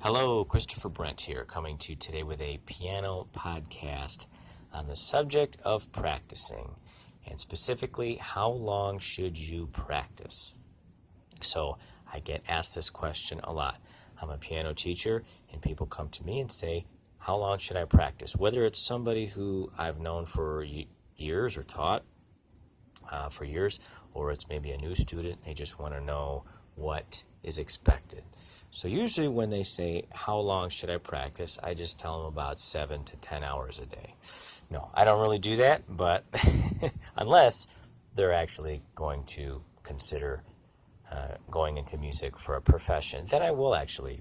Hello, Christopher Brent here, coming to you today with a piano podcast on the subject of practicing, and specifically, how long should you practice? So, I get asked this question a lot. I'm a piano teacher, and people come to me and say, how long should I practice? Whether it's somebody who I've known for years or taught for years, or it's maybe a new student, they just want to know what is expected. So usually when they say, how long should I practice, I just tell them about 7 to 10 hours a day. No, I don't really do that, but unless they're actually going to consider going into music for a profession, then I will actually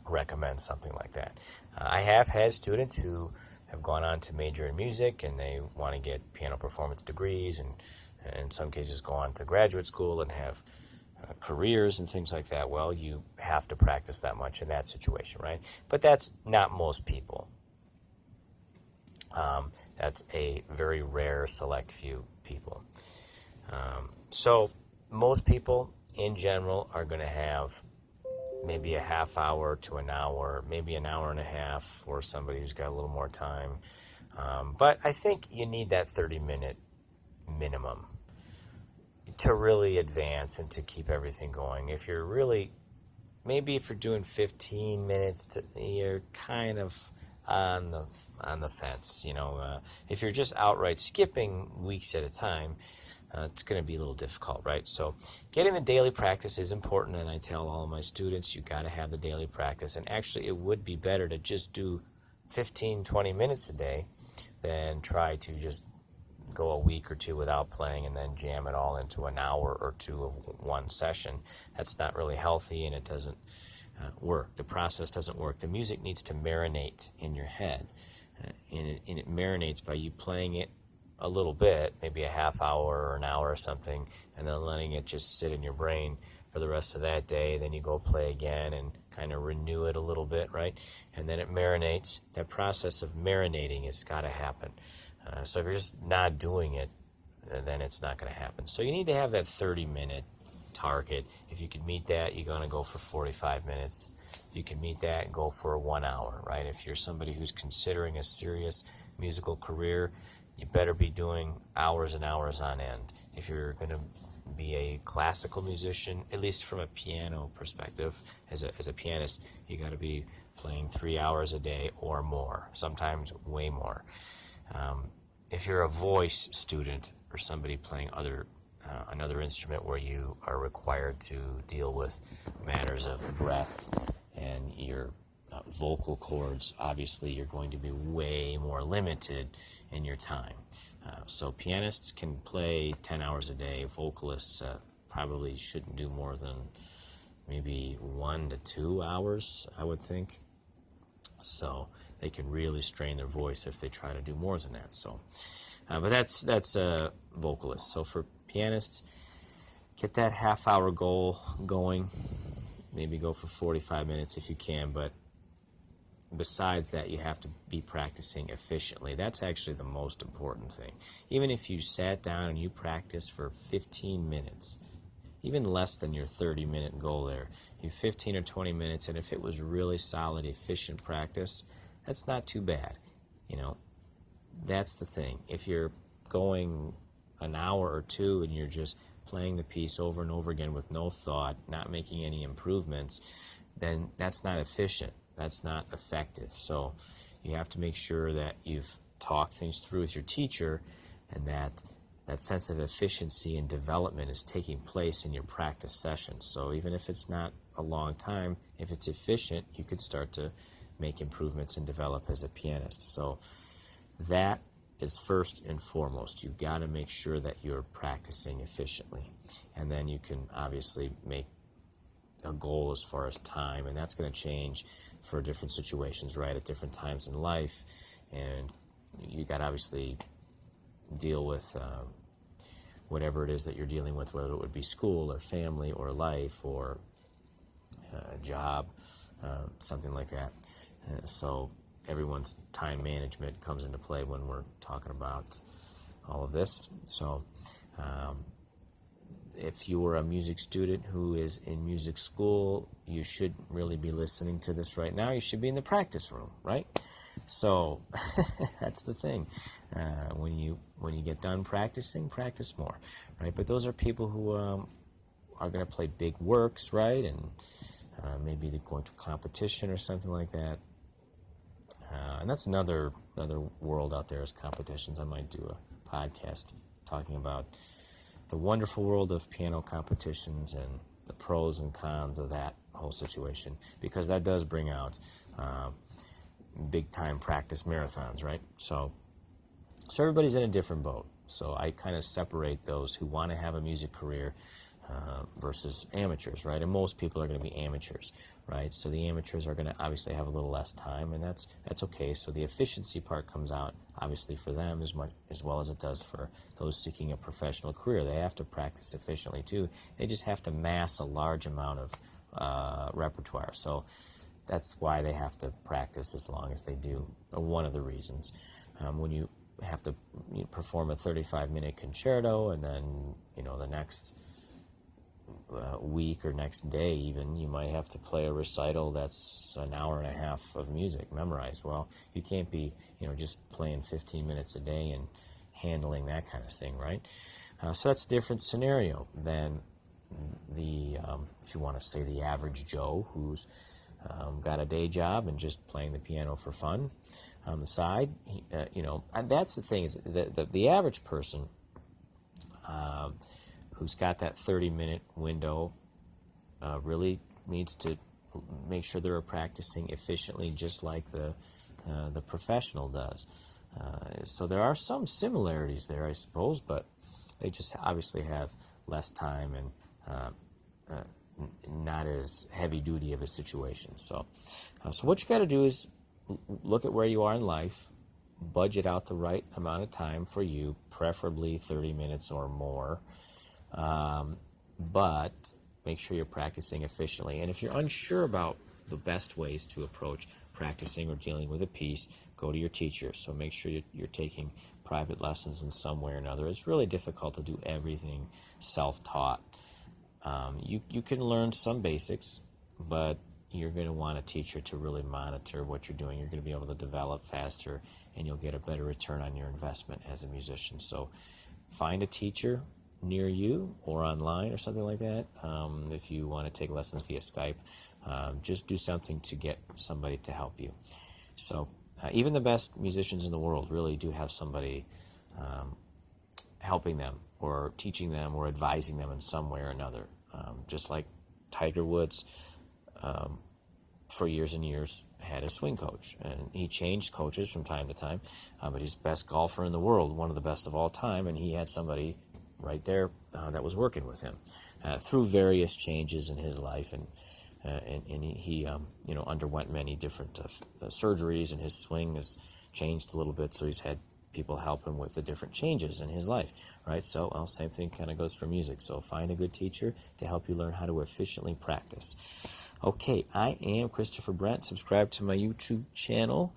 recommend something like that. I have had students who have gone on to major in music and they want to get piano performance degrees, and in some cases go on to graduate school and have careers and things like that. Well, you have to practice that much in that situation, right? But that's not most people. That's a very rare, select few people. So most people in general are going to have maybe a half hour to an hour, maybe an hour and a half for somebody who's got a little more time. But I think you need that 30-minute minimum to really advance and to keep everything going. If you're doing 15 minutes, you're kind of on the fence. If you're just outright skipping weeks at a time, it's going to be a little difficult, right? So getting the daily practice is important, and I tell all of my students, you got to have the daily practice. And actually, it would be better to just do 15, 20 minutes a day than try to just go a week or two without playing and then jam it all into an hour or two of one session. That's not really healthy, and it doesn't work. The process doesn't work. The music needs to marinate in your head, and it marinates by you playing it a little bit, maybe a half hour or an hour or something, and then letting it just sit in your brain for the rest of that day. Then you go play again and kind of renew it a little bit, right? And then it marinates. That process of marinating has got to happen. So if you're just not doing it, then it's not going to happen. So you need to have that 30-minute target. If you can meet that, you're going to go for 45 minutes. If you can meet that, go for 1 hour, right? If you're somebody who's considering a serious musical career, you better be doing hours and hours on end. If you're going to be a classical musician, at least from a piano perspective, as a pianist, you got to be playing 3 hours a day or more, sometimes way more. If you're a voice student or somebody playing another instrument where you are required to deal with matters of breath and your vocal cords, obviously you're going to be way more limited in your time. So pianists can play 10 hours a day. Vocalists probably shouldn't do more than maybe 1 to 2 hours, I would think. So they can really strain their voice if they try to do more than that. So, but that's vocalists. So for pianists, get that half-hour goal going. Maybe go for 45 minutes if you can. But besides that, you have to be practicing efficiently. That's actually the most important thing. Even if you sat down and you practiced for 15 minutes, even less than your 30-minute goal there, you 15 or 20 minutes, and if it was really solid, efficient practice, that's not too bad. That's the thing. If you're going an hour or two and you're just playing the piece over and over again with no thought, not making any improvements, then that's not efficient. That's not effective. So you have to make sure that you've talked things through with your teacher, and that sense of efficiency and development is taking place in your practice sessions. So even if it's not a long time, if it's efficient, you could start to make improvements and develop as a pianist. So that is first and foremost. You've got to make sure that you're practicing efficiently. And then you can obviously make a goal as far as time, and that's going to change for different situations, right, at different times in life. And you got to obviously deal with whatever it is that you're dealing with, whether it would be school or family or life or a job, something like that. So everyone's time management comes into play when we're talking about all of this. So if you are a music student who is in music school, you should really be listening to this right now. You should be in the practice room, right? So that's the thing. When you get done practicing, practice more, right? But those are people who are going to play big works, right? And maybe they're going to competition or something like that. And that's another world out there is competitions. I might do a podcast talking about the wonderful world of piano competitions and the pros and cons of that whole situation, because that does bring out big-time practice marathons, right? So everybody's in a different boat. So I kind of separate those who want to have a music career versus amateurs, right? And most people are going to be amateurs, right? So the amateurs are going to obviously have a little less time, and that's okay. So the efficiency part comes out obviously for them as well as it does for those seeking a professional career. They have to practice efficiently too. They just have to mass a large amount of repertoire. So that's why they have to practice as long as they do, or one of the reasons. When you have to perform a 35-minute concerto, and then the next week or next day even, you might have to play a recital that's an hour and a half of music memorized. Well, you can't be just playing 15 minutes a day and handling that kind of thing, right? So that's a different scenario than the if you want to say the average Joe who's got a day job and just playing the piano for fun on the side. And that's the thing, is the average person who's got that 30-minute window really needs to make sure they're practicing efficiently, just like the professional does. So there are some similarities there, I suppose, but they just obviously have less time and not as heavy-duty of a situation. So what you got to do is look at where you are in life, budget out the right amount of time for you, preferably 30 minutes or more, but make sure you're practicing efficiently. And if you're unsure about the best ways to approach practicing or dealing with a piece, go to your teacher. So make sure you're taking private lessons in some way or another. It's really difficult to do everything self-taught. You can learn some basics, but you're going to want a teacher to really monitor what you're doing. You're going to be able to develop faster, and you'll get a better return on your investment as a musician. So find a teacher near you or online or something like that. If you want to take lessons via Skype, just do something to get somebody to help you. So even the best musicians in the world really do have somebody helping them or teaching them or advising them in some way or another. Just like Tiger Woods, for years and years, had a swing coach, and he changed coaches from time to time, but he's the best golfer in the world, one of the best of all time, and he had somebody right there that was working with him through various changes in his life, and he underwent many different surgeries, and his swing has changed a little bit, so he's had people help him with the different changes in his life, right? So, same thing kind of goes for music. So find a good teacher to help you learn how to efficiently practice. Okay, I am Christopher Brent. Subscribe to my YouTube channel.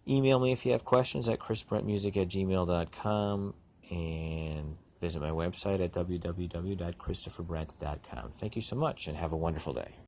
Email me if you have questions at chrisbrentmusic@gmail.com, and visit my website at www.christopherbrent.com. Thank you so much, and have a wonderful day.